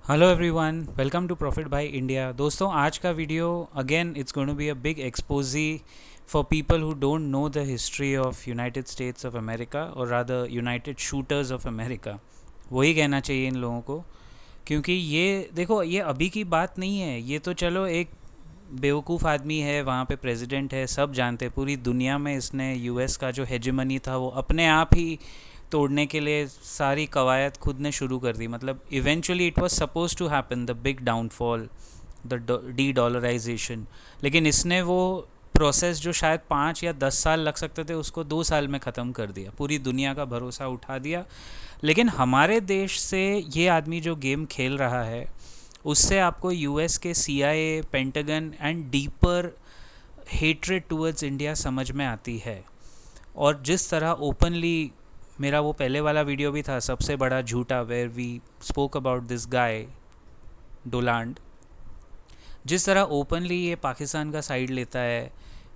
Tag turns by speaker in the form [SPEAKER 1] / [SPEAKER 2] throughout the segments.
[SPEAKER 1] Hello everyone, welcome to profit by India. दोस्तों, आज का video again it's going to be a big expose for people who don't know the history of United States of America और rather United shooters of America. वही कहना चाहिए इन लोगों को, क्योंकि ये देखो, ये अभी की बात नहीं है। ये तो चलो एक बेवकूफ़ आदमी है, वहाँ पे प्रेसिडेंट है, सब जानते हैं। पूरी दुनिया में इसने यूएस का जो हेजेमनी था वो अपने आप ही तोड़ने के लिए सारी कवायद खुद ने शुरू कर दी। मतलब eventually it was suppose to happen the big downfall, the de dollarization. लेकिन इसने वो प्रोसेस जो शायद 5 या 10 साल लग सकते थे, उसको 2 साल में ख़त्म कर दिया। पूरी दुनिया का भरोसा उठा दिया। लेकिन हमारे देश से ये आदमी जो गेम खेल रहा है, उससे आपको यूएस के CIA, pentagon and deeper hatred towards India समझ में आती है। और जिस तरह ओपनली, मेरा वो पहले वाला वीडियो भी था, सबसे बड़ा झूठा, where we spoke about this guy Donald, जिस तरह ओपनली ये पाकिस्तान का साइड लेता है,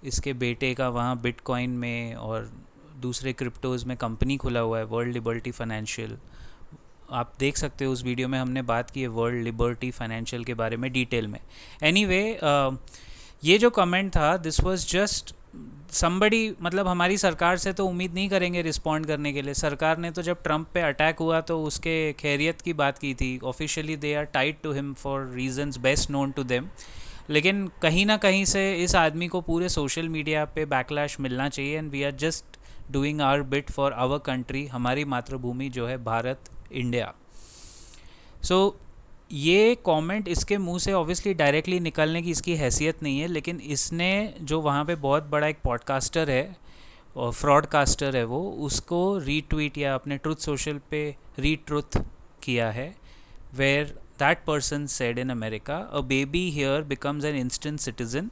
[SPEAKER 1] इसके बेटे का वहाँ बिटकॉइन में और दूसरे क्रिप्टोज़ में कंपनी खुला हुआ है, वर्ल्ड लिबर्टी फाइनेंशियल। आप देख सकते हो, उस वीडियो में हमने बात की है वर्ल्ड लिबर्टी फाइनेंशियल के बारे में डिटेल में। एनीवे, ये जो कमेंट था, दिस वाज जस्ट समबडी, मतलब हमारी सरकार से तो उम्मीद नहीं करेंगे रिस्पॉन्ड करने के लिए। सरकार ने तो जब ट्रंप पे अटैक हुआ तो उसके खैरियत की बात की थी। Officially they are tied to him for reasons best known to them. लेकिन कहीं ना कहीं से इस आदमी को पूरे सोशल मीडिया पे बैकलैश मिलना चाहिए, and we are just doing our bit for our country, हमारी मातृभूमि जो है भारत, इंडिया। सो ये कमेंट इसके मुंह से ऑब्वियसली डायरेक्टली निकलने की इसकी हैसियत नहीं है, लेकिन इसने जो वहाँ पे बहुत बड़ा एक पॉडकास्टर है और फ्रॉडकास्टर है, वो उसको रीट्वीट या अपने ट्रुथ सोशल पे रीट्रुथ किया है, where that person said in America a baby here becomes an instant citizen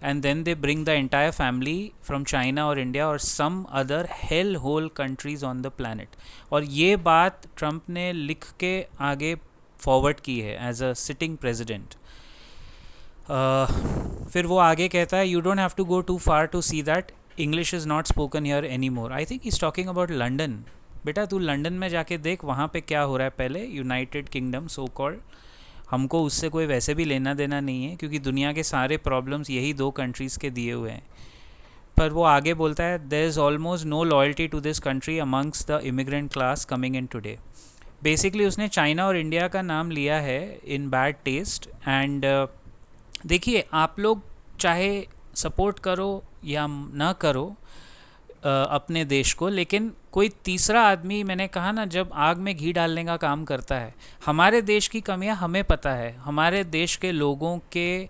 [SPEAKER 1] and then they bring the entire family from China और इंडिया और some other hell hole countries on the planet. और ये बात Trump ने लिख के आगे forward की है एज अ सिटिंग प्रेसिडेंट। फिर वो आगे कहता है, you don't have to go too far to see that English is not spoken here any more. I think is talking about London. बेटा, तू लंदन में जाके देख वहाँ पे क्या हो रहा है। पहले यूनाइटेड किंगडम सो कॉल्ड, हमको उससे कोई वैसे भी लेना देना नहीं है, क्योंकि दुनिया के सारे प्रॉब्लम्स यही दो कंट्रीज़ के दिए हुए हैं। पर वो आगे बोलता है, there is almost no loyalty to this country amongst the immigrant class coming in today. Basically उसने चाइना और इंडिया का नाम लिया है इन बैड टेस्ट। एंड देखिए, आप लोग चाहे सपोर्ट करो या ना करो अपने देश को, लेकिन कोई तीसरा आदमी, मैंने कहा ना, जब आग में घी डालने का काम करता है। हमारे देश की कमियां हमें पता है, हमारे देश के लोगों के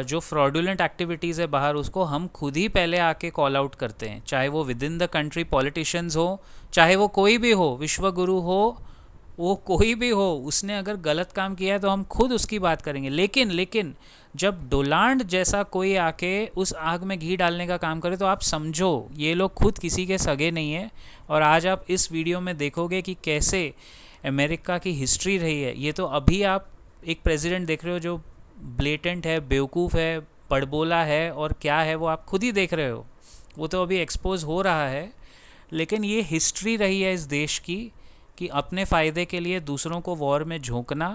[SPEAKER 1] जो फ्रॉडुलेंट एक्टिविटीज़ है बाहर, उसको हम खुद ही पहले आके कॉल आउट करते हैं। चाहे वो with in the country politicians हो, चाहे वो कोई भी हो, विश्वगुरु हो, वो कोई भी हो, उसने अगर गलत काम किया है तो हम खुद उसकी बात करेंगे। लेकिन जब डोलांड जैसा कोई आके उस आग में घी डालने का काम करे, तो आप समझो ये लोग खुद किसी के सगे नहीं है। और आज आप इस वीडियो में देखोगे कि कैसे अमेरिका की हिस्ट्री रही है। ये तो अभी आप एक प्रेसिडेंट देख रहे हो जो ब्लेटेंट है, बेवकूफ़ है, बड़बोला है, और क्या है वो आप खुद ही देख रहे हो। वो तो अभी एक्सपोज हो रहा है। लेकिन ये हिस्ट्री रही है इस देश की, कि अपने फ़ायदे के लिए दूसरों को वॉर में झोंकना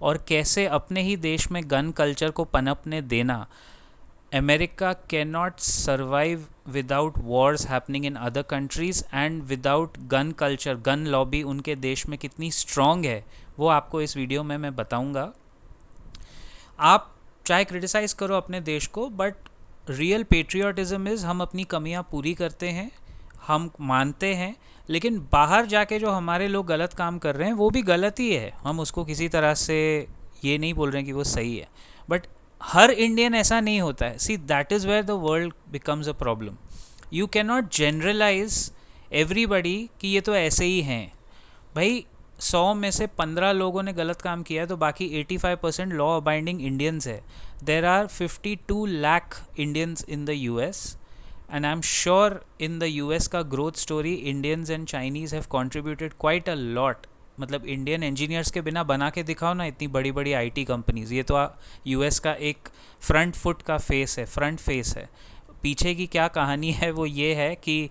[SPEAKER 1] और कैसे अपने ही देश में गन कल्चर को पनपने देना। America can not survive without Wars happening in other countries and without gun culture. Gun lobby उनके देश में कितनी स्ट्रॉन्ग है वो आपको इस वीडियो में मैं बताऊंगा। आप चाहे क्रिटिसाइज़ करो अपने देश को, बट रियल पेट्रियाटिज़म इज़, हम अपनी कमियां पूरी करते हैं, हम मानते हैं। लेकिन बाहर जाके जो हमारे लोग गलत काम कर रहे हैं वो भी गलत ही है, हम उसको किसी तरह से ये नहीं बोल रहे हैं कि वो सही है। बट हर इंडियन ऐसा नहीं होता है। See, that is where the world becomes a problem. You can not generalise everybody कि ये तो ऐसे ही हैं। भाई, 100 में से 15 लोगों ने गलत काम किया है तो बाकी 85% लॉ अबाइंडिंग इंडियंस है। There are 52 lakh Indians in the US, and I'm sure in the US का growth story Indians and Chinese have contributed quite a lot। मतलब इंडियन इंजीनियर्स के बिना बना के दिखाओ ना इतनी बड़ी बड़ी आईटी कंपनीज। ये तो यूएस का एक फ्रंट फुट का फेस है, फ्रंट फेस है। पीछे की क्या कहानी है वो ये है कि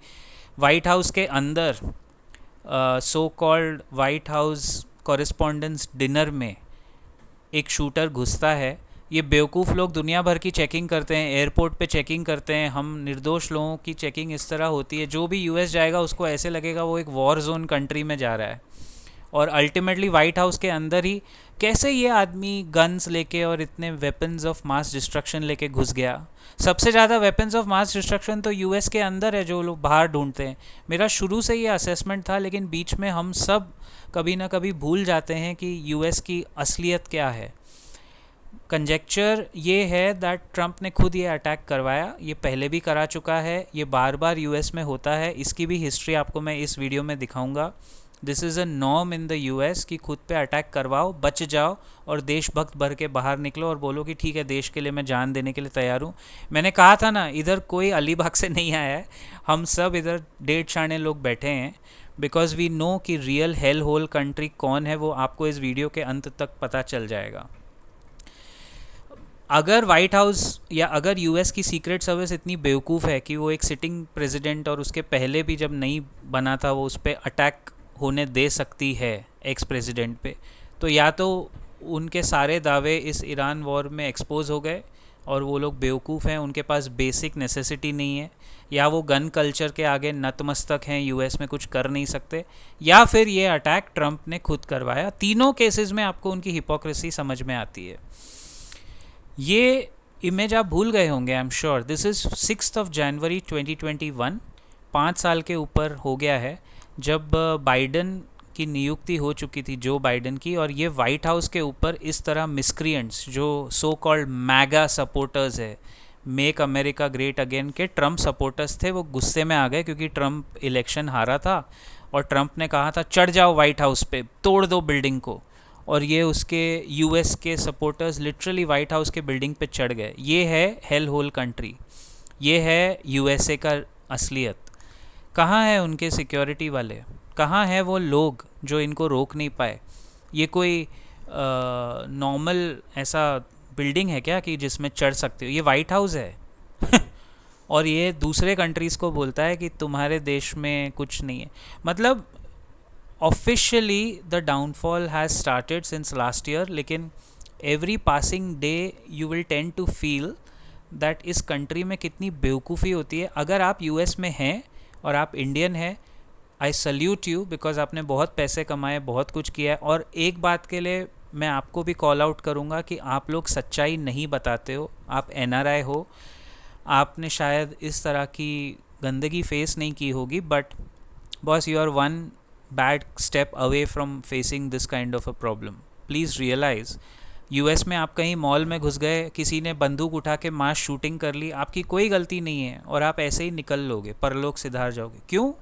[SPEAKER 1] वाइट हाउस के अंदर so called white house correspondence dinner में एक शूटर घुसता है, ये बेवकूफ़ लोग दुनिया भर की चेकिंग करते हैं, एयरपोर्ट पे चेकिंग करते हैं, हम निर्दोष लोगों की चेकिंग इस तरह होती है, जो भी यूएस जाएगा उसको ऐसे लगेगा वो एक वॉर जोन कंट्री में जा रहा है। और अल्टीमेटली वाइट हाउस के अंदर ही कैसे ये आदमी गन्स लेके और इतने वेपन्स ऑफ मास डिस्ट्रक्शन लेके घुस गया। सबसे ज़्यादा वेपन्स ऑफ मास डिस्ट्रक्शन तो यूएस के अंदर है, जो लोग बाहर ढूंढते हैं। मेरा शुरू से ये असेसमेंट था, लेकिन बीच में हम सब कभी ना कभी भूल जाते हैं कि यूएस की असलियत क्या है। कंजेक्चर ये है दैट ट्रंप ने खुद ये अटैक करवाया, ये पहले भी करा चुका है, ये बार बार यूएस में होता है, इसकी भी हिस्ट्री आपको मैं इस वीडियो में दिखाऊंगा। This is a norm in the US कि खुद पे अटैक करवाओ, बच जाओ और देशभक्त भर के बाहर निकलो और बोलो कि ठीक है, देश के लिए मैं जान देने के लिए तैयार हूँ। मैंने कहा था ना, इधर कोई अलीबाग से नहीं आया है, हम सब इधर 1.5 शाणे लोग बैठे हैं, बिकॉज वी नो कि रियल हेल होल कंट्री कौन है, वो आपको इस वीडियो के अंत तक पता चल जाएगा। अगर वाइट हाउस या अगर यूएस की सीक्रेट सर्विस इतनी बेवकूफ़ है कि वो एक सिटिंग प्रेसिडेंट और उसके पहले भी जब नहीं बना था वो उस पर अटैक होने दे सकती है एक्स प्रेसिडेंट पे, तो या तो उनके सारे दावे इस ईरान वॉर में एक्सपोज हो गए और वो लोग बेवकूफ़ हैं, उनके पास बेसिक नेसेसिटी नहीं है, या वो गन कल्चर के आगे नतमस्तक हैं, यूएस में कुछ कर नहीं सकते, या फिर ये अटैक ट्रंप ने खुद करवाया। तीनों केसेस में आपको उनकी हिपोक्रेसी समझ में आती है। ये इमेज आप भूल गए होंगे, I am sure. This is 6 जनवरी 2021, 5 साल के ऊपर हो गया है जब बाइडन की नियुक्ति हो चुकी थी, जो बाइडन की, और ये वाइट हाउस के ऊपर इस तरह मिसक्रिएंट्स जो सो कॉल्ड मैगा सपोर्टर्स है, मेक अमेरिका ग्रेट अगेन के ट्रंप सपोर्टर्स थे, वो गुस्से में आ गए क्योंकि ट्रंप इलेक्शन हारा था और ट्रंप ने कहा था चढ़ जाओ वाइट हाउस पे, तोड़ दो बिल्डिंग को, और ये उसके यूएस के सपोर्टर्स लिटरली वाइट हाउस के बिल्डिंग पे चढ़ गए। ये है हेल होल कंट्री, ये है यूएसए का असलियत। कहाँ है उनके सिक्योरिटी वाले, कहाँ है वो लोग जो इनको रोक नहीं पाए? ये कोई नॉर्मल ऐसा बिल्डिंग है क्या कि जिसमें चढ़ सकते हो? ये वाइट हाउस है और ये दूसरे कंट्रीज़ को बोलता है कि तुम्हारे देश में कुछ नहीं है। मतलब officially the downfall has started since last year, लेकिन every passing day you will tend to feel that इस कंट्री में कितनी बेवकूफ़ी होती है। अगर आप यूएस में हैं और आप इंडियन हैं, आई सल्यूट यू, बिकॉज आपने बहुत पैसे कमाए, बहुत कुछ किया है। और एक बात के लिए मैं आपको भी कॉल आउट करूँगा कि आप लोग सच्चाई नहीं बताते हो। आप एनआरआई हो, आपने शायद इस तरह की गंदगी फेस नहीं की होगी, but boss you are one bad step away from facing this kind of a problem. Please realise, US में आप कहीं मॉल में घुस गए, किसी ने बंदूक उठा के मास शूटिंग कर ली, आपकी कोई गलती नहीं है और आप ऐसे ही निकल लोगे, परलोक सिधार जाओगे। क्यों?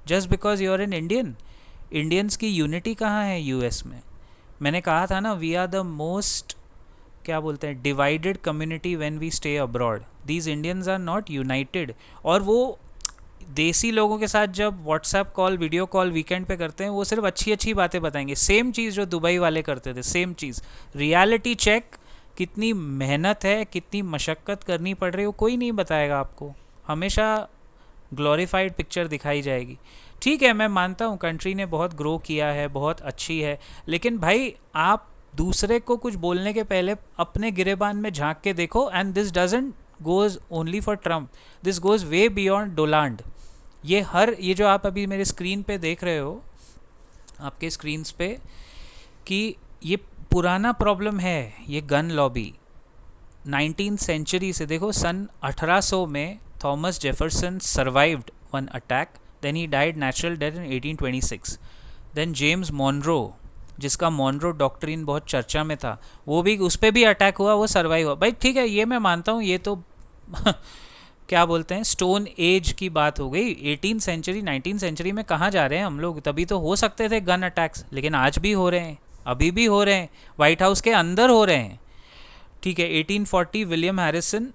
[SPEAKER 1] Just because you are an Indian. Indians की यूनिटी कहाँ है यूएस में? मैंने कहा था ना, वी आर द मोस्ट, क्या बोलते हैं, divided community when we stay abroad. These Indians are not united. और वो देसी लोगों के साथ जब WhatsApp call, video call weekend पे करते हैं, वो सिर्फ अच्छी अच्छी बातें बताएंगे, सेम चीज़ जो दुबई वाले करते थे, सेम चीज़। रियलिटी चेक, कितनी मेहनत है, कितनी मशक्क़त करनी पड़ रही है, वो कोई नहीं बताएगा आपको। हमेशा ग्लोरीफाइड पिक्चर दिखाई जाएगी। ठीक है, मैं मानता हूँ कंट्री ने बहुत ग्रो किया है, बहुत अच्छी है, लेकिन भाई आप दूसरे को कुछ बोलने के पहले अपने गिरेबान में झांक के देखो। And this doesn't goes only for Trump, this goes way beyond डोलांड। ये जो आप अभी मेरे स्क्रीन पे देख रहे हो, आपके स्क्रीन्स पे, कि ये पुराना प्रॉब्लम है, ये गन लॉबी 19th सेंचुरी से। देखो, सन 1800 में Thomas Jefferson survived one attack, then he died natural death in 1826। Then James Monroe, जिसका मॉनरो डॉक्ट्रिन बहुत चर्चा में था, वो भी, उस पर भी अटैक हुआ, वो सर्वाइव हुआ। भाई ठीक है, ये मैं मानता हूँ, ये तो क्या बोलते हैं, स्टोन एज की बात हो गई। 18th सेंचुरी 19th सेंचुरी में कहाँ जा रहे हैं हम लोग? तभी तो हो सकते थे गन अटैक्स, लेकिन आज भी हो रहे हैं, अभी भी हो रहे हैं, वाइट हाउस के अंदर हो रहे हैं। ठीक है, 1840 विलियम हैरिसन,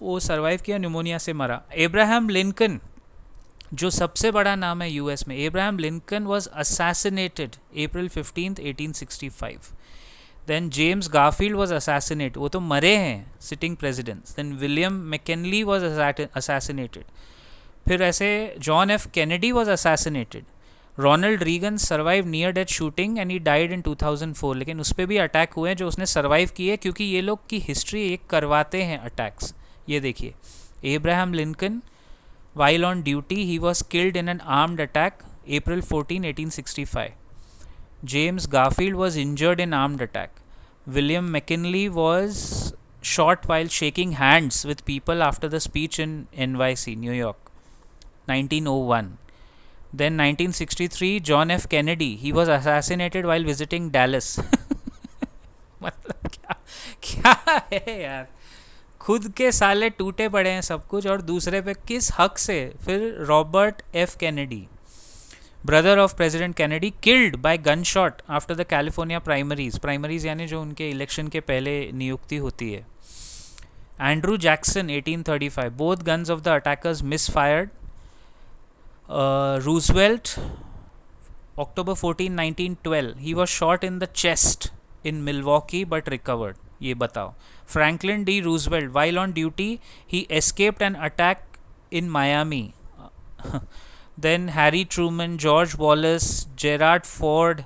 [SPEAKER 1] वो सर्वाइव किया, न्यूमोनिया से मरा। एब्राहम लिंकन, जो सबसे बड़ा नाम है यूएस में, Abraham Lincoln was assassinated April 15th 1865। Then James Garfield was assassinated, वो तो मरे हैं, sitting presidents. Then William McKinley was assassinated. फिर ऐसे John F Kennedy was assassinated, Ronald Reagan survive near death shooting and he died in 2004, लेकिन उस पर भी अटैक हुए हैं जो उसने सर्वाइव किए, क्योंकि ये लोग की हिस्ट्री एक करवाते हैं अटैक्स। ये देखिए, Abraham Lincoln while on duty he was killed in an armed attack April 14, 1865. James Garfield was injured in armed attack. William McKinley was shot while shaking hands with people after the speech in NYC, New York, 1901. Then 1963, John F. Kennedy, he was assassinated while visiting Dallas. मतलब क्या क्या है यार, खुद के साले टूटे पड़े हैं सब कुछ, और दूसरे पे किस हक से। फिर Robert F Kennedy, brother of president Kennedy, killed by gun shot after the California primaries यानी जो उनके इलेक्शन के पहले नियुक्ति होती है। Andrew Jackson 1835, both guns of the attackers miss fired. Roosevelt October 14, 1912, he was shot in the chest in Milwaukee but recovered. ये बताओ। Franklin D. Roosevelt, while on duty, he escaped an attack in Miami. Then Harry Truman, George Wallace, Gerald Ford,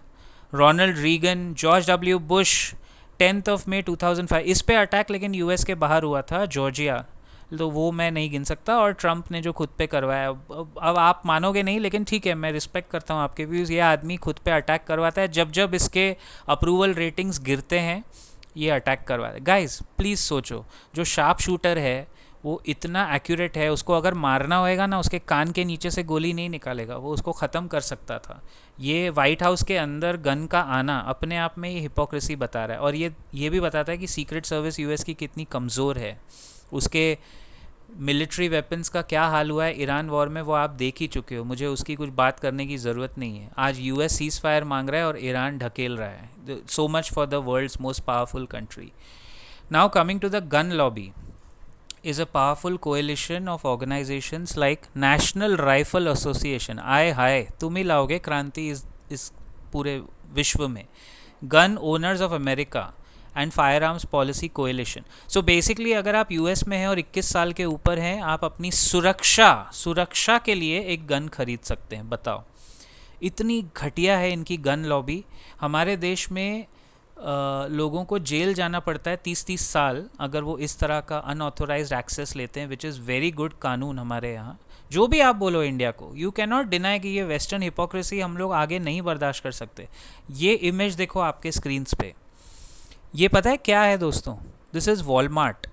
[SPEAKER 1] Ronald Reagan, George W. Bush, 10th of May 2005। इस पे attack लेकिन US के बाहर हुआ था, Georgia, तो वो मैं नहीं गिन सकता। और ट्रंप ने जो खुद पे करवाया, अब आप मानोगे नहीं, लेकिन ठीक है, मैं रिस्पेक्ट करता हूँ आपके व्यूज़। ये आदमी खुद पे अटैक करवाता है, जब जब इसके अप्रूवल रेटिंग्स गिरते हैं ये अटैक करवाता है। गाइस प्लीज़ सोचो, जो शार्प शूटर है वो इतना एक्यूरेट है, उसको अगर मारना होएगा ना, उसके कान के नीचे से गोली नहीं निकालेगा, वो उसको ख़त्म कर सकता था। ये वाइट हाउस के अंदर गन का आना अपने आप में ये हिपोक्रेसी बता रहा है, और ये भी बताता है कि सीक्रेट सर्विस यूएस की कितनी कमज़ोर है। उसके मिलिट्री वेपन्स का क्या हाल हुआ है ईरान वॉर में, वो आप देख ही चुके हो, मुझे उसकी कुछ बात करने की ज़रूरत नहीं है। आज यूएस सीज़ फायर मांग रहा है और ईरान ढकेल रहा है। So much for the world's most powerful country. Now coming to the gun lobby is a powerful coalition of organizations like National Rifle Association, आए हाय तुम ही लाओगे क्रांति इस पूरे विश्व में, gun owners of America and fire arms policy coalition. So basically अगर आप यूएस में हैं और 21 साल के ऊपर हैं, आप अपनी सुरक्षा के लिए एक गन खरीद सकते हैं। बताओ, इतनी घटिया है इनकी गन लॉबी। हमारे देश में लोगों को जेल जाना पड़ता है 30-30 साल अगर वो इस तरह का अनऑथोराइज्ड एक्सेस लेते हैं, विच इज़ वेरी गुड कानून हमारे यहाँ। जो भी आप बोलो इंडिया को, यू कैन नॉट डिनाई कि ये वेस्टर्न हिपोक्रेसी हम लोग आगे नहीं बर्दाश्त कर सकते। ये इमेज देखो आपके स्क्रीन्स पे, ये पता है क्या है दोस्तों? This is Walmart.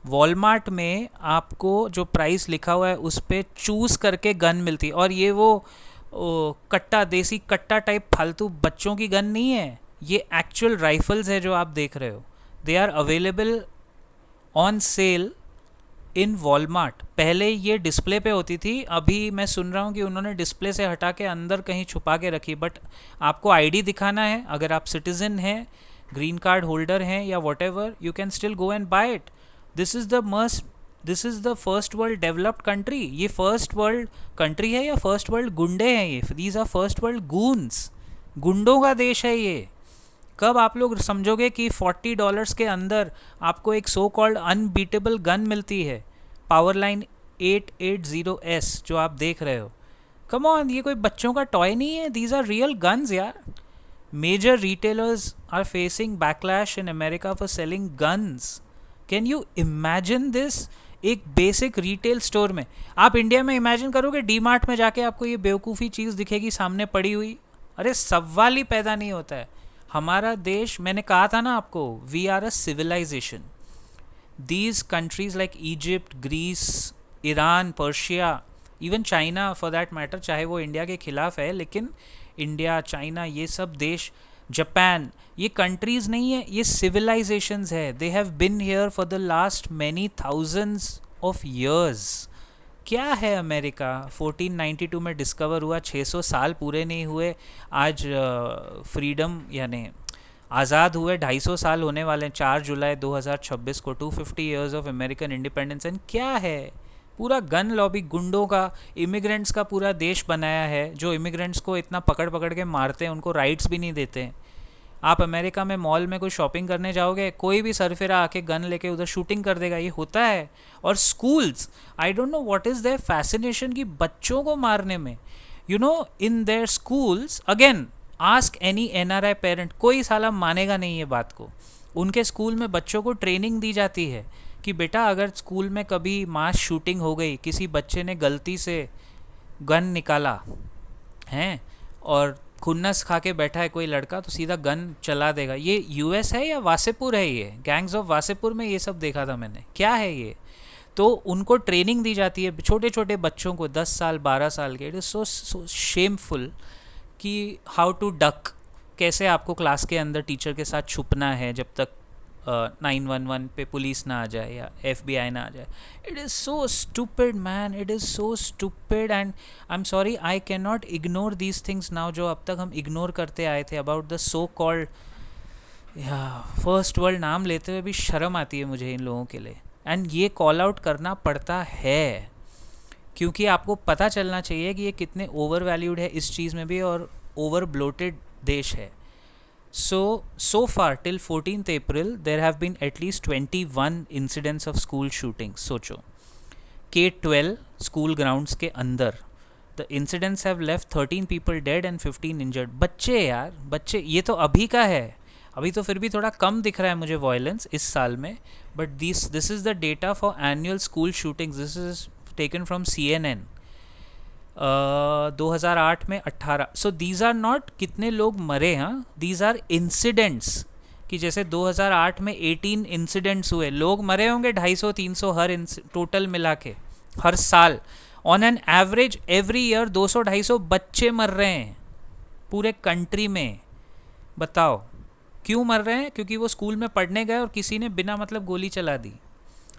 [SPEAKER 1] वॉलमार्ट में आपको जो प्राइस लिखा हुआ है उस पर चूज़ करके गन मिलती है, और ये वो कट्टा, देसी कट्टा टाइप फालतू बच्चों की गन नहीं है, ये एक्चुअल राइफल्स है जो आप देख रहे हो। They are available on sale in Walmart. पहले ये डिस्प्ले पे होती थी, अभी मैं सुन रहा हूँ कि उन्होंने डिस्प्ले से हटा के अंदर कहीं छुपा के रखी। बट आपको आईडी दिखाना है, अगर आप सिटीजन हैं, ग्रीन कार्ड होल्डर हैं या whatever, you can still go and buy it. This is the first world developed country. ये फर्स्ट वर्ल्ड कंट्री है या फर्स्ट वर्ल्ड गुंडे हैं ये? These are first world goons, गुंडों का देश है ये। कब आप लोग समझोगे कि $40 के अंदर आपको एक सो कॉल्ड अनबीटेबल गन मिलती है, पावरलाइन 880S जो आप देख रहे हो? कम ऑन, ये कोई बच्चों का टॉय नहीं है, दीज आर रियल गन्स यार। Major retailers are facing backlash in America for selling guns. Can you imagine this? एक बेसिक रिटेल स्टोर में, आप इंडिया में इमेजिन करोगे डी मार्ट में जाके आपको ये बेवकूफ़ी चीज़ दिखेगी सामने पड़ी हुई? अरे सवाल ही पैदा नहीं होता है। हमारा देश, मैंने कहा था ना आपको, we are a civilization. These countries like Egypt, Greece, Iran, Persia, even China for that matter, चाहे वो इंडिया के खिलाफ है, लेकिन इंडिया, चाइना, ये सब देश, जापान, ये कंट्रीज़ नहीं है, ये सिविलाइजेशंस है। They have been here for the last many thousands of years. क्या है अमेरिका? 1492 में डिस्कवर हुआ, 600 साल पूरे नहीं हुए, आज फ्रीडम यानी आज़ाद हुए 250 साल होने वाले हैं 4 जुलाई 2026 को, 250 years of American independence. And क्या है? पूरा गन लॉबी, गुंडों का, इमिग्रेंट्स का पूरा देश बनाया है, जो इमिग्रेंट्स को इतना पकड़ पकड़ के मारते हैं, उनको राइट्स भी नहीं देते हैं। आप अमेरिका में मॉल में कोई शॉपिंग करने जाओगे, कोई भी सरफिरा आके गन लेके उधर शूटिंग कर देगा, ये होता है। और schools, I don't know what is their fascination कि बच्चों को मारने में। You know in their schools, again ask any NRI parent, कोई साला मानेगा नहीं ये बात को, उनके स्कूल में बच्चों को ट्रेनिंग दी जाती है कि बेटा अगर स्कूल में कभी मास शूटिंग हो गई, किसी बच्चे ने गलती से गन निकाला हैं और खुन्नस खा के बैठा है कोई लड़का, तो सीधा गन चला देगा। ये US है या वासेपुर है? ये गैंग्स ऑफ वासेपुर में ये सब देखा था मैंने, क्या है ये? तो उनको ट्रेनिंग दी जाती है छोटे छोटे बच्चों को, 10 साल 12 साल के। इट इज़ सो शेमफुल कि हाउ टू डक, कैसे आपको क्लास के अंदर टीचर के साथ छुपना है जब तक 911 पे पुलिस ना आ जाए या FBI ना आ जाए। It is so stupid man, it is so stupid and I am sorry, I can not ignore these things now, जो अब तक हम इग्नोर करते आए थे about the so called first world. नाम लेते हुए भी शर्म आती है मुझे इन लोगों के लिए, एंड ये कॉल आउट करना पड़ता है क्योंकि आपको पता चलना चाहिए कि ये कितने ओवर वैल्यूड है इस चीज़ में भी, और ओवर ब्लोटेड देश है। So far till 14th April there have been at least 21 incidents of school shootings. सोचो, K-12 स्कूल ग्राउंड्स के अंदर the incidents have left 13 people dead and 15 injured. बच्चे यार, बच्चे, ये तो अभी का है, अभी तो फिर भी थोड़ा कम दिख रहा है मुझे वायलेंस इस साल में, but this is the data for annual school shootings, this is taken from CNN 2008 में 18। सो दीज आर नॉट कितने लोग मरे, हाँ, दीज आर इंसिडेंट्स, कि जैसे 2008 में 18 इंसिडेंट्स हुए, लोग मरे होंगे 250-300 हर टोटल मिला के हर साल। On an average every year 200-250 बच्चे मर रहे हैं पूरे कंट्री में। बताओ क्यों मर रहे हैं? क्योंकि वो स्कूल में पढ़ने गए और किसी ने बिना मतलब गोली चला दी।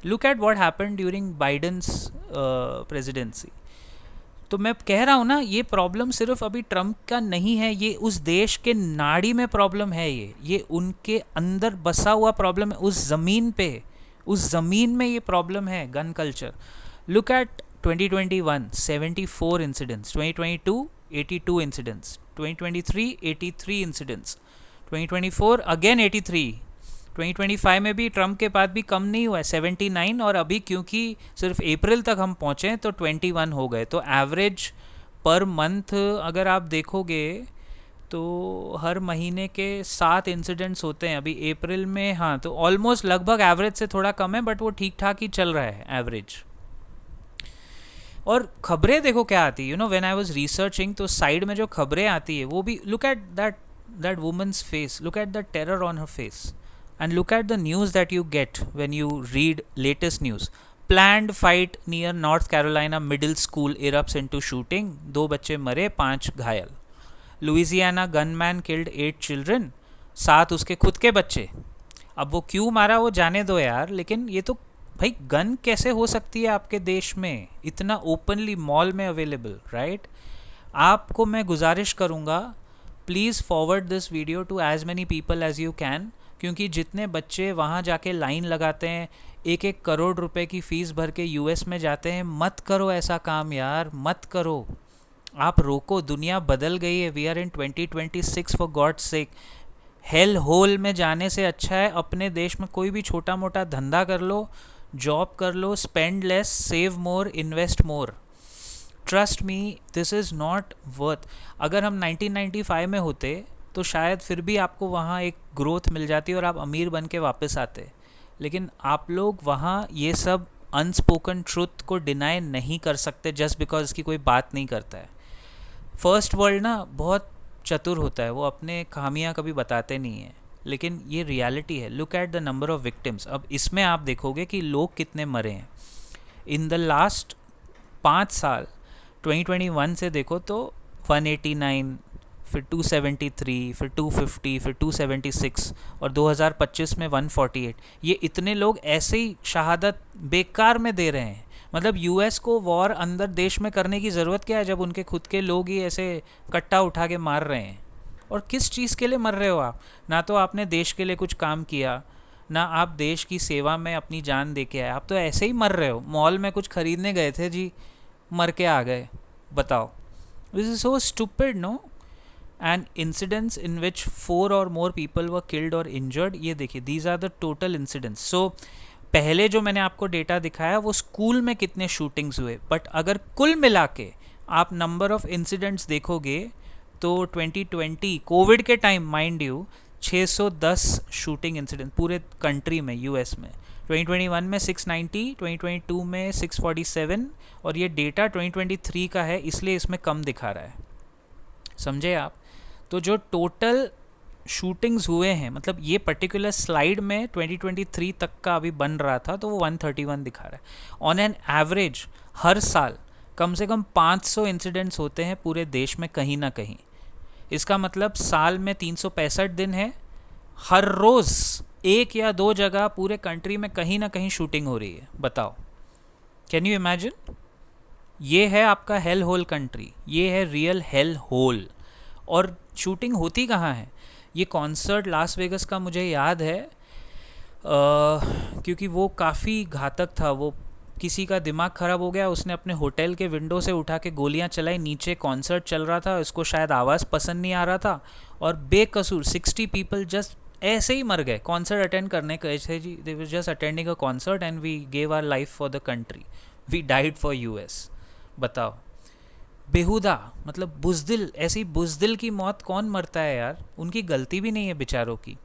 [SPEAKER 1] Look at what happened during Biden's presidency. तो मैं कह रहा हूँ ना, ये प्रॉब्लम सिर्फ अभी ट्रम्प का नहीं है, ये उस देश के नाड़ी में प्रॉब्लम है, ये उनके अंदर बसा हुआ प्रॉब्लम है, उस ज़मीन पे, उस ज़मीन में ये प्रॉब्लम है, gun culture. Look at 2021 74 incidents, 2022 82 incidents, 2023 83 incidents, 2024 again 83, 2025 में भी ट्रम्प के बाद भी कम नहीं हुआ है 79, और अभी क्योंकि सिर्फ अप्रैल तक हम पहुँचे तो 21 हो गए। तो एवरेज पर मंथ अगर आप देखोगे तो हर महीने के 7 इंसिडेंट्स होते हैं अभी अप्रैल में। हाँ, तो ऑलमोस्ट लगभग एवरेज से थोड़ा कम है, बट वो ठीक ठाक ही चल रहा है एवरेज। और खबरें देखो क्या आती है, you know, when I was researching तो साइड में जो खबरें आती है वो भी, look at that woman's face, look at the terror on her face, and look at the news that you get when you read latest news. Planned fight near North Carolina middle school erupts into shooting, 2 बच्चे मरे 5 घायल। Louisiana gunman killed 8 children, 7 उसके खुद के बच्चे। अब वो क्यों मारा वो जाने दो यार, लेकिन ये तो भाई गन कैसे हो सकती है आपके देश में इतना ओपनली मॉल में अवेलेबल, राइट? आपको मैं गुजारिश करूँगा, please forward this video to as many people as you can, क्योंकि जितने बच्चे वहाँ जाके लाइन लगाते हैं, 1-1 करोड़ रुपए की फ़ीस भर के US में जाते हैं, मत करो ऐसा काम यार, मत करो। आप रोको, दुनिया बदल गई है, we are in 2026 for God sake. Hell hole में जाने से अच्छा है अपने देश में कोई भी छोटा मोटा धंधा कर लो, जॉब कर लो, spend less, save more, invest more. Trust me, this is not worth. अगर हम 1995 में होते तो शायद फिर भी आपको वहाँ एक ग्रोथ मिल जाती और आप अमीर बन के वापस आते, लेकिन आप लोग वहाँ ये सब अनस्पोकन ट्रुथ को डिनाई नहीं कर सकते जस्ट बिकॉज इसकी कोई बात नहीं करता है। फर्स्ट वर्ल्ड ना बहुत चतुर होता है, वो अपने खामियां कभी बताते नहीं हैं, लेकिन ये रियलिटी है। Look at the number of victims. अब इसमें आप देखोगे कि लोग कितने मरे हैं इन द लास्ट 5 साल। 2021 से देखो तो 189, फिर 273, फिर 250, फिर 276 और 2025 में 148। ये इतने लोग ऐसे ही शहादत बेकार में दे रहे हैं। मतलब US को वॉर अंदर देश में करने की ज़रूरत क्या है जब उनके खुद के लोग ही ऐसे कट्टा उठा के मार रहे हैं। और किस चीज़ के लिए मर रहे हो आप? ना तो आपने देश के लिए कुछ काम किया, ना आप देश की सेवा में अपनी जान दे के आए, आप तो ऐसे ही मर रहे हो। मॉल में कुछ खरीदने गए थे जी, मर के आ गए। बताओ, this is so stupid, no? And incidents in which 4 और मोर पीपल वर किल्ड और इंजर्ड, ये देखिए, these are the total incidents. So पहले जो मैंने आपको डेटा दिखाया वो स्कूल में कितने शूटिंग्स हुए, बट अगर कुल मिला के आप नंबर ऑफ इंसिडेंट्स देखोगे तो 2020 कोविड के time mind you 610 shooting incident पूरे कंट्री में, यूएस में। 2021 में 690, 2022 में 647, और ये डेटा 2023 का है, इसलिए इसमें कम दिखा रहा है, समझे आप। तो जो टोटल शूटिंग्स हुए हैं, मतलब ये पर्टिकुलर स्लाइड में 2023 तक का अभी बन रहा था, तो वो 131 दिखा रहा है। ऑन एन एवरेज हर साल कम से कम 500 इंसिडेंट्स होते हैं पूरे देश में कहीं ना कहीं। इसका मतलब साल में 365 दिन है, हर रोज़ एक या दो जगह पूरे कंट्री में कहीं ना कहीं शूटिंग हो रही है। बताओ, कैन यू इमेजिन? ये है आपका हेल होल कंट्री, ये है रियल हेल होल। और शूटिंग होती कहाँ है? ये कॉन्सर्ट लास वेगस का मुझे याद है, क्योंकि वो काफ़ी घातक था। वो किसी का दिमाग ख़राब हो गया, उसने अपने होटल के विंडो से उठा के गोलियां चलाई, नीचे कॉन्सर्ट चल रहा था, उसको शायद आवाज़ पसंद नहीं आ रहा था, और बेकसूर 60 पीपल जस्ट ऐसे ही मर गए। कॉन्सर्ट अटेंड करने के ऐसे जी, they were just attending a concert and we gave our life for the country, we died for US. बताओ, बेहुदा, मतलब बुज़दिल, ऐसी बुज़दिल की मौत कौन मरता है यार? उनकी गलती भी नहीं है बेचारों की।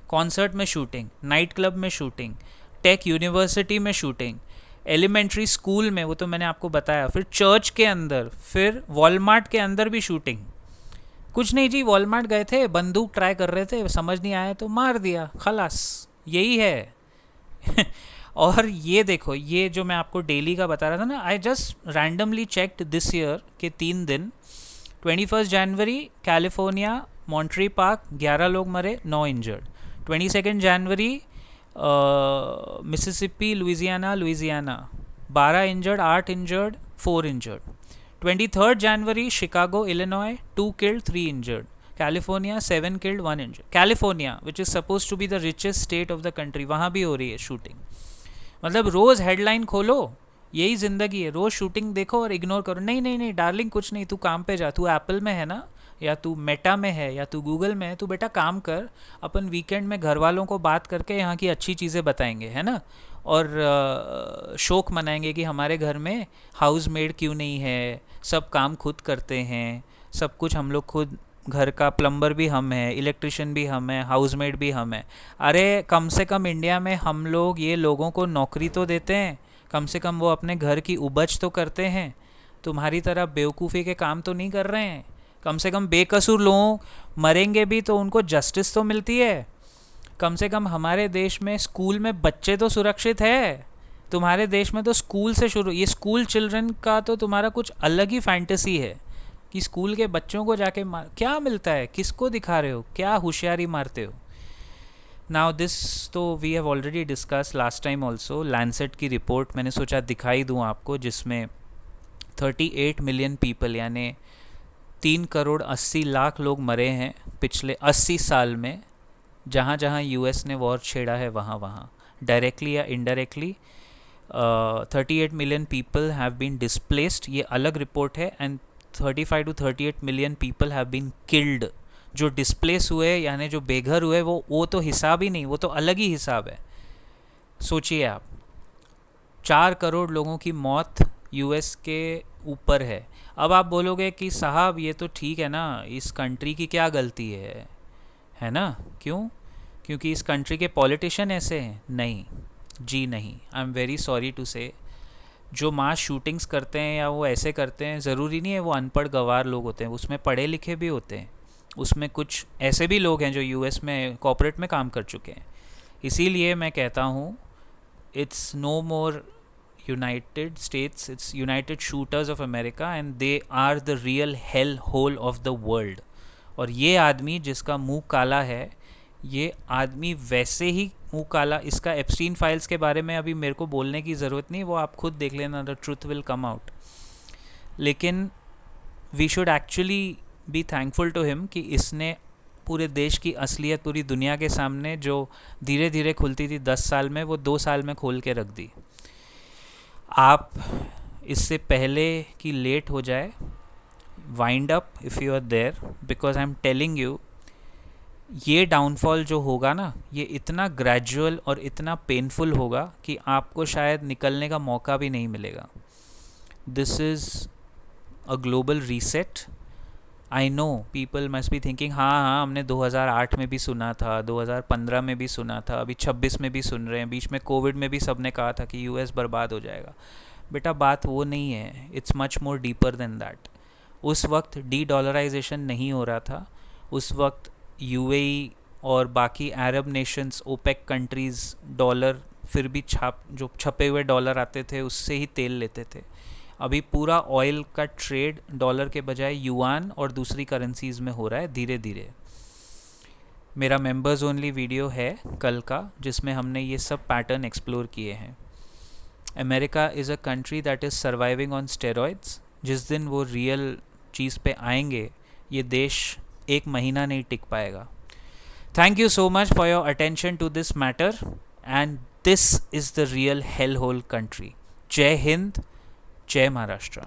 [SPEAKER 1] कॉन्सर्ट में शूटिंग, नाइट क्लब में शूटिंग, टेक यूनिवर्सिटी में शूटिंग, एलिमेंट्री स्कूल में, वो तो मैंने आपको बताया, फिर चर्च के अंदर, फिर वॉलमार्ट के अंदर भी शूटिंग। कुछ नहीं जी, वॉलमार्ट गए थे, बंदूक ट्राई कर रहे थे, समझ नहीं आया तो मार दिया, खलास, यही है। और ये देखो, ये जो मैं आपको डेली का बता रहा था ना, I just randomly checked this year के 3 दिन। 21 जनवरी कैलिफोर्निया मॉन्ट्री पार्क 11 लोग मरे, 9 इंजर्ड। 22 जनवरी Mississippi Louisiana 12 injured, 8 injured, 4 injured. 23 जनवरी Chicago Illinois 2 killed 3 injured. California 7 killed 1 injured. California which is suppose to be the richest state of the country, वहाँ भी हो रही है शूटिंग। मतलब रोज़ हेडलाइन खोलो, यही ज़िंदगी है, रोज़ शूटिंग देखो और इग्नोर करो। नहीं नहीं नहीं डार्लिंग, कुछ नहीं, तू काम पे जा, तू एप्पल में है ना, या तू मेटा में है, या तू गूगल में है, तू बेटा काम कर। अपन वीकेंड में घर वालों को बात करके यहाँ की अच्छी चीज़ें बताएंगे, है ना, और शौक मनाएंगे कि हमारे घर में हाउस मेड क्यों नहीं है, सब काम खुद करते हैं, सब कुछ हम लोग खुद, घर का प्लम्बर भी हम हैं, इलेक्ट्रिशियन भी हम हैं, हाउसमेड भी हम हैं। अरे कम से कम इंडिया में हम लोग ये लोगों को नौकरी तो देते हैं, कम से कम वो अपने घर की उपज तो करते हैं। तुम्हारी तरह बेवकूफ़ी के काम तो नहीं कर रहे हैं। कम से कम बेकसूर लोग मरेंगे भी तो उनको जस्टिस तो मिलती है। कम से कम हमारे देश में स्कूल में बच्चे तो सुरक्षित है। तुम्हारे देश में तो स्कूल से शुरू, ये स्कूल चिल्ड्रन का तो तुम्हारा कुछ अलग ही फैंटेसी है कि स्कूल के बच्चों को जाके मार, क्या मिलता है, किसको दिखा रहे हो, क्या होशियारी मारते हो। नाउ दिस तो we have already discuss last time also. Lancet की रिपोर्ट मैंने सोचा दिखाई दूँ आपको, जिसमें 38 मिलियन पीपल यानी 3 करोड़ 80 लाख लोग मरे हैं पिछले 80 साल में, जहाँ जहाँ यूएस ने वॉर छेड़ा है वहाँ वहाँ, डायरेक्टली या indirectly. 38 million people have been displaced, ये अलग रिपोर्ट है, and 35 to 38 million people have been killed. जो डिस्प्लेस हुए यानी जो बेघर हुए, वो तो हिसाब ही नहीं, वो तो अलग ही हिसाब है। सोचिए आप, 4 करोड़ लोगों की मौत यूएस के ऊपर है। अब आप बोलोगे कि साहब ये तो ठीक है ना, इस कंट्री की क्या गलती है ना? क्यों? क्योंकि इस कंट्री के पॉलिटिशियन ऐसे हैं? नहीं जी नहीं, I am very sorry to say. जो मास शूटिंग्स करते हैं या वो ऐसे करते हैं, ज़रूरी नहीं है वो अनपढ़ गवार लोग होते हैं, उसमें पढ़े लिखे भी होते हैं, उसमें कुछ ऐसे भी लोग हैं जो यूएस में कॉर्पोरेट में काम कर चुके हैं। इसीलिए मैं कहता हूँ, it's no more United States, it's United shooters of America, and they are the real hell hole of the world. और ये आदमी जिसका मुंह काला है, ये आदमी वैसे ही मुंह काला, इसका एप्स्टीन फाइल्स के बारे में अभी मेरे को बोलने की ज़रूरत नहीं, वो आप खुद देख लेना, the truth will come out. लेकिन we should actually be thankful to him कि इसने पूरे देश की असलियत पूरी दुनिया के सामने, जो धीरे धीरे खुलती थी 10 साल में, वो 2 साल में खोल के रख दी। आप इससे पहले कि लेट हो जाए, wind up if you are there, because I am telling you, ये डाउनफॉल जो होगा ना, ये इतना ग्रेजुअल और इतना पेनफुल होगा कि आपको शायद निकलने का मौका भी नहीं मिलेगा। This is a global reset. I know people must be thinking हाँ हाँ हमने 2008 में भी सुना था, 2015 में भी सुना था, अभी 26 में भी सुन रहे हैं, बीच में कोविड में भी सबने कहा था कि यूएस बर्बाद हो जाएगा। बेटा बात वो नहीं है, it's much more deeper than that. उस वक्त डी डॉलराइजेशन नहीं हो रहा था, उस वक्त यूएई और बाकी अरब नेशंस, ओपेक कंट्रीज़ डॉलर फिर भी जो छपे हुए डॉलर आते थे उससे ही तेल लेते थे। अभी पूरा ऑयल का ट्रेड डॉलर के बजाय युआन और दूसरी करेंसीज में हो रहा है धीरे धीरे। मेरा मेंबर्स ओनली वीडियो है कल का जिसमें हमने ये सब पैटर्न एक्सप्लोर किए हैं। America is a country that is surviving on steroids. जिस दिन वो रियल चीज़ पे आएंगे ये देश एक महीना नहीं टिक पाएगा। Thank you so much for your attention to this matter and this is the real hell hole country. जय हिंद, जय महाराष्ट्र।